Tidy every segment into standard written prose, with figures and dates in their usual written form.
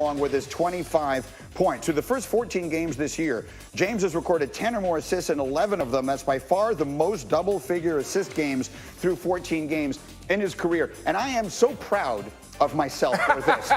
along with his 25 points. Through the first 14 games this year, James has recorded 10 or more assists in 11 of them. That's by far the most double-figure assist games through 14 games in his career. And I am so proud of myself for this.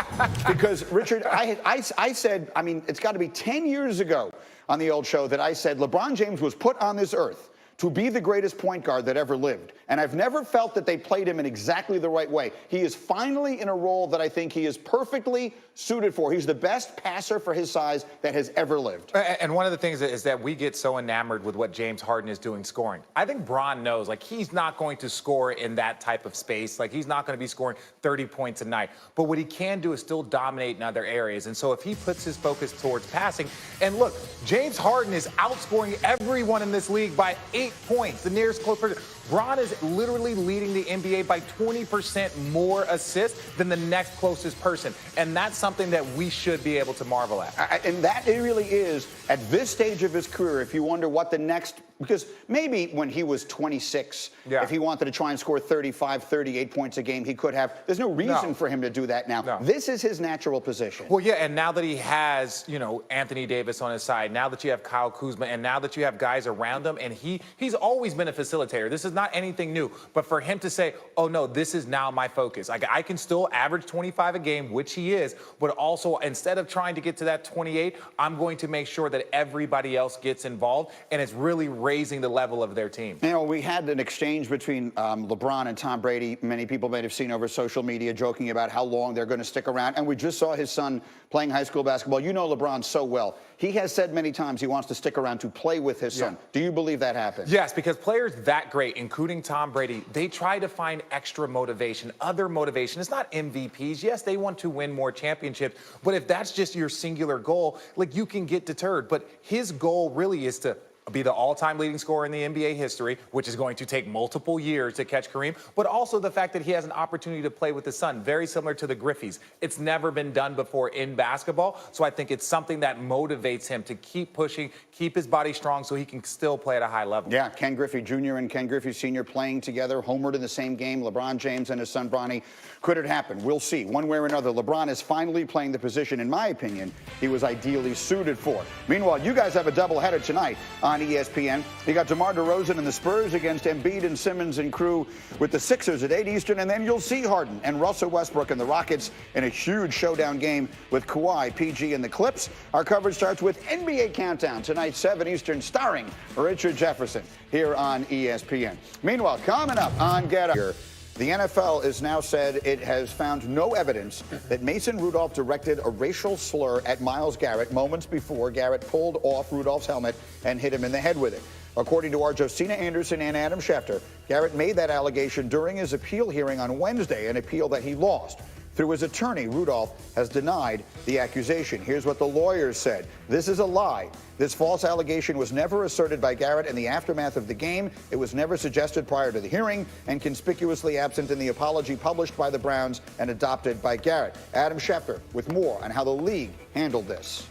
Because, Richard, I said, I mean, it's got to be 10 years ago on the old show that I said LeBron James was put on this earth to be the greatest point guard that ever lived. And I've never felt that they played him in exactly the right way. He is finally in a role that I think he is perfectly suited for. He's the best passer for his size that has ever lived. And one of the things is that we get so enamored with what James Harden is doing scoring. I think Bron knows, like, he's not going to score in that type of space. Like, he's not going to be scoring 30 points a night. But what he can do is still dominate in other areas. And so if he puts his focus towards passing, and look, James Harden is outscoring everyone in this league by 8 points, the nearest close person. Bron is literally leading the NBA by 20% more assists than the next closest person. And that's something that we should be able to marvel at. And that it really is, at this stage of his career, if you wonder what the next, because maybe when he was 26, if he wanted to try and score 35, 38 points a game, he could have. There's no reason for him to do that now. This is his natural position. Well, yeah, and now that he has, you know, Anthony Davis on his side, now that you have Kyle Kuzma, and now that you have guys around him, and he's always been a facilitator. This is not anything new. But for him to say, oh, no, this is now my focus. Like, I can still average 25 a game, which he is, but also instead of trying to get to that 28, I'm going to make sure that everybody else gets involved, and it's really raising the level of their team. You know, we had an exchange between LeBron and Tom Brady. Many people may have seen over social media joking about how long they're going to stick around. And we just saw his son playing high school basketball. You know LeBron so well. He has said many times he wants to stick around to play with his son. Do you believe that happens? Yes, because players that great, including Tom Brady, they try to find extra motivation, other motivation. It's not MVPs. Yes, they want to win more championships, but if that's just your singular goal, like, you can get deterred. But his goal really is to be the all-time leading scorer in the NBA history, which is going to take multiple years to catch Kareem, but also the fact that he has an opportunity to play with his son, very similar to the Griffeys. It's never been done before in basketball, so I think it's something that motivates him to keep pushing, keep his body strong so he can still play at a high level. Yeah, Ken Griffey Jr. and Ken Griffey Sr. playing together, homered in the same game, LeBron James and his son Bronny. Could it happen? We'll see. One way or another, LeBron is finally playing the position, in my opinion, he was ideally suited for. Meanwhile, you guys have a doubleheader tonight on ESPN. You got DeMar DeRozan and the Spurs against Embiid and Simmons and crew with the Sixers at 8 Eastern, and then you'll see Harden and Russell Westbrook and the Rockets in a huge showdown game with Kawhi, PG, and the Clips. Our coverage starts with NBA Countdown tonight, 7 Eastern, starring Richard Jefferson here on ESPN. Meanwhile, coming up on Get Up here, the NFL has now said it has found no evidence that Mason Rudolph directed a racial slur at Myles Garrett moments before Garrett pulled off Rudolph's helmet and hit him in the head with it. According to our Josina Anderson and Adam Schefter, Garrett made that allegation during his appeal hearing on Wednesday, an appeal that he lost. Through his attorney, Rudolph has denied the accusation. Here's what the lawyers said. This is a lie. This false allegation was never asserted by Garrett in the aftermath of the game. It was never suggested prior to the hearing and conspicuously absent in the apology published by the Browns and adopted by Garrett. Adam Schefter with more on how the league handled this.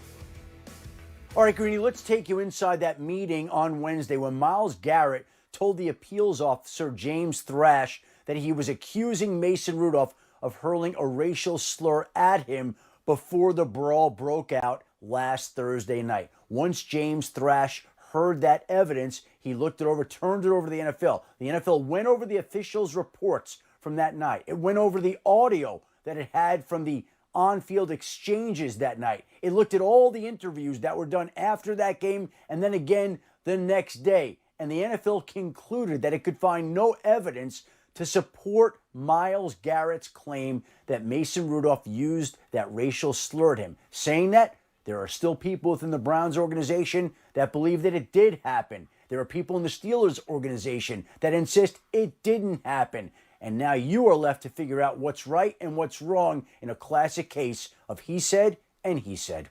All right, Greeny, let's take you inside that meeting on Wednesday when Myles Garrett told the appeals officer, James Thrash, that he was accusing Mason Rudolph of hurling a racial slur at him before the brawl broke out last Thursday night. Once James Thrash heard that evidence, he looked it over, turned it over to the NFL. The NFL went over the officials' reports from that night. It went over the audio that it had from the on-field exchanges that night. It looked at all the interviews that were done after that game and then again the next day. And the NFL concluded that it could find no evidence to support Myles Garrett's claim that Mason Rudolph used that racial slur at him. Saying that, there are still people within the Browns organization that believe that it did happen. There are people in the Steelers organization that insist it didn't happen. And now you are left to figure out what's right and what's wrong in a classic case of he said and he said.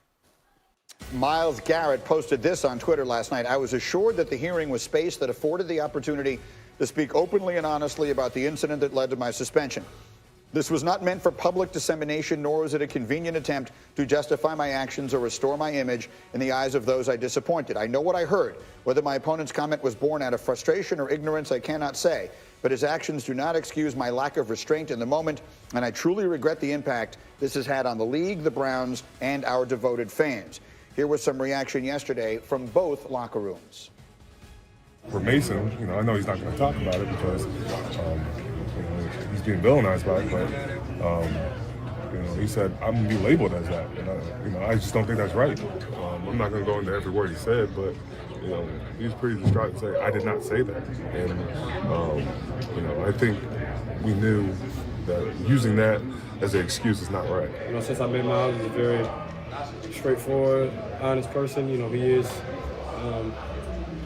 Myles Garrett posted this on Twitter last night. I was assured that the hearing was space that afforded the opportunity to speak openly and honestly about the incident that led to my suspension. This was not meant for public dissemination, nor was it a convenient attempt to justify my actions or restore my image in the eyes of those I disappointed. I know what I heard. Whether my opponent's comment was born out of frustration or ignorance, I cannot say. But his actions do not excuse my lack of restraint in the moment, and I truly regret the impact this has had on the league, the Browns, and our devoted fans. Here was some reaction yesterday from both locker rooms. For Mason, I know he's not going to talk about it because he's being villainized by it, but he said, I'm going to be labeled as that. And I just don't think that's right. I'm not going to go into every word he said, but he was pretty distraught to say, I did not say that. And, I think we knew that using that as an excuse is not right. Since I met Miles, he's a very straightforward, honest person. He is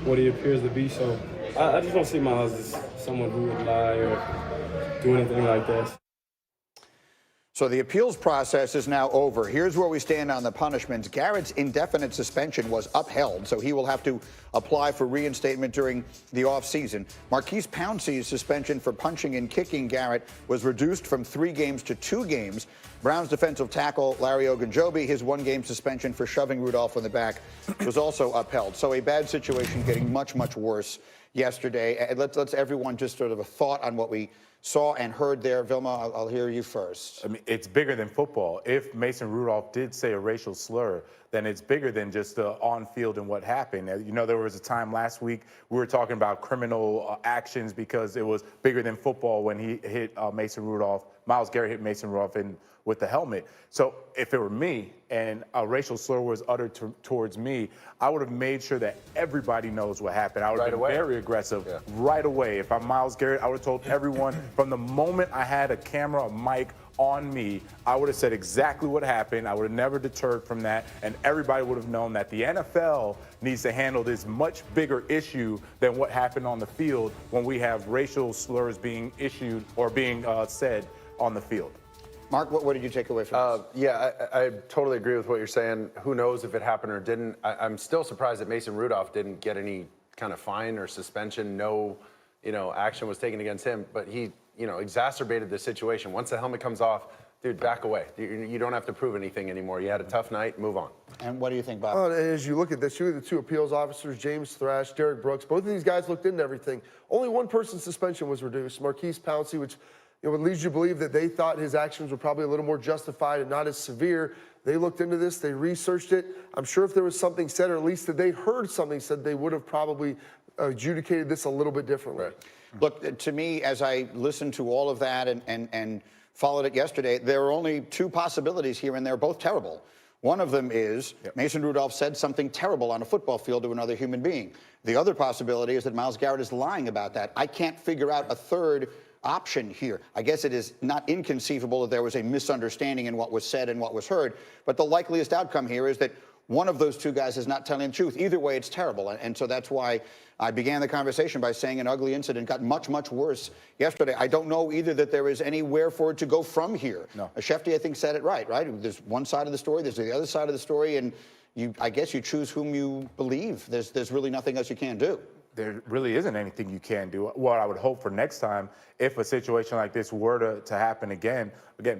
what he appears to be. So I just don't see Miles as someone who would lie or do anything like that. So the appeals process is now over. Here's where we stand on the punishments. Garrett's indefinite suspension was upheld, so he will have to apply for reinstatement during the offseason. Marquise Pouncey's suspension for punching and kicking Garrett was reduced from 3 games to 2 games. Browns defensive tackle Larry Ogunjobi, his 1-game suspension for shoving Rudolph in the back was also upheld. So a bad situation getting much, much worse yesterday. Let's everyone just sort of a thought on what we saw and heard there. Vilma, I'll hear you first. I mean, it's bigger than football. If Mason Rudolph did say a racial slur, then it's bigger than just the on-field and what happened. There was a time last week we were talking about criminal actions because it was bigger than football when he hit Mason Rudolph. Myles Garrett hit Mason Rudolph with the helmet. So if it were me and a racial slur was uttered towards me, I would have made sure that everybody knows what happened. I would have been very aggressive right away. If I'm Myles Garrett, I would have told everyone from the moment I had a camera, a mic on me, I would have said exactly what happened. I would have never deterred from that, and everybody would have known that the NFL needs to handle this much bigger issue than what happened on the field when we have racial slurs being issued or being said on the field. Mark, what did you take away from this? Yeah, I totally agree with what you're saying. Who knows if it happened or didn't. I'm still surprised that Mason Rudolph didn't get any kind of fine or suspension. No, action was taken against him, but he, exacerbated the situation. Once the helmet comes off, dude, back away. You don't have to prove anything anymore. You had a tough night, move on. And what do you think, Bob? As you look at this, you look at the 2 appeals officers, James Thrash, Derek Brooks, both of these guys looked into everything. Only one person's suspension was reduced, Marquise Pouncey, which would lead you to believe that they thought his actions were probably a little more justified and not as severe. They looked into this, they researched it. I'm sure if there was something said, or at least that they heard something said, they would have probably adjudicated this a little bit differently. Right. Look, to me, as I listened to all of that and followed it yesterday, there are only 2 possibilities here, and they're both terrible. One of them is Mason Rudolph said something terrible on a football field to another human being. The other possibility is that Myles Garrett is lying about that. I can't figure out a third option here. I guess it is not inconceivable that there was a misunderstanding in what was said and what was heard, but the likeliest outcome here is that one of those 2 guys is not telling the truth. Either way, it's terrible. And so that's why I began the conversation by saying an ugly incident got much, much worse yesterday. I don't know either that there is anywhere for it to go from here. No. Shefty, I think, said it right? There's one side of the story, there's the other side of the story, and I guess you choose whom you believe. There's really nothing else you can do. There really isn't anything you can do. What I would hope for next time, if a situation like this were to happen again,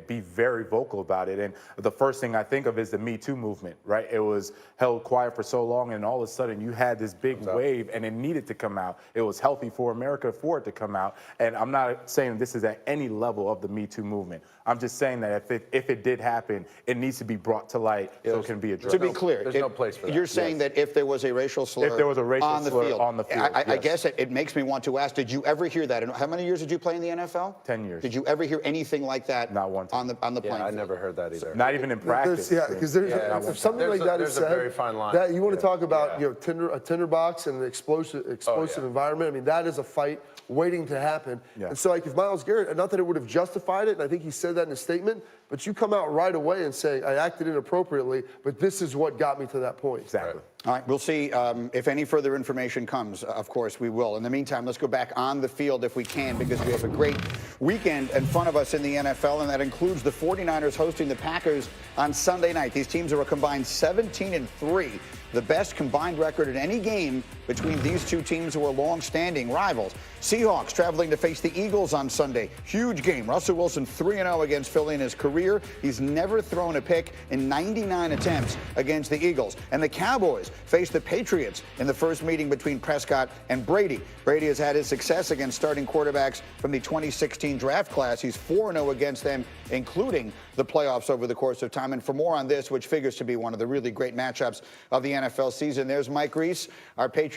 be very vocal about it. And the first thing I think of is the Me Too movement, right? It was held quiet for so long, and all of a sudden you had this big wave, and it needed to come out. It was healthy for America for it to come out. And I'm not saying this is at any level of the Me Too movement. I'm just saying that if it did happen, it needs to be brought to light so it can be addressed. To be clear, there's no place for that. You're saying that if there was a racial slur on the field, I guess it makes me want to ask, did you ever hear that? And how many years did you play in the NFL? 10 years. Did you ever hear anything like that? Not one time. On the playing I field? never heard that either. Not even in practice. Because if something like that is said, there's a very fine line. That you want to talk about, a tinderbox and an explosive environment. I mean, that is a fight waiting to happen. Yeah. And so, if Myles Garrett, not that it would have justified it, and I think he said that in his statement, but you come out right away and say, I acted inappropriately, but this is what got me to that point. Exactly. All right, we'll see if any further information comes. Of course, we will. In the meantime, let's go back on the field if we can, because we have a great weekend in front of us in the NFL, and that includes the 49ers hosting the Packers on Sunday night. These teams are a combined 17-3, the best combined record in any game between these two teams who are long-standing rivals. Seahawks traveling to face the Eagles on Sunday. Huge game. Russell Wilson 3-0 against Philly in his career. He's never thrown a pick in 99 attempts against the Eagles. And the Cowboys face the Patriots in the first meeting between Prescott and Brady. Brady has had his success against starting quarterbacks from the 2016 draft class. He's 4-0 against them, including the playoffs over the course of time. And for more on this, which figures to be one of the really great matchups of the NFL season, there's Mike Reese, our Patriots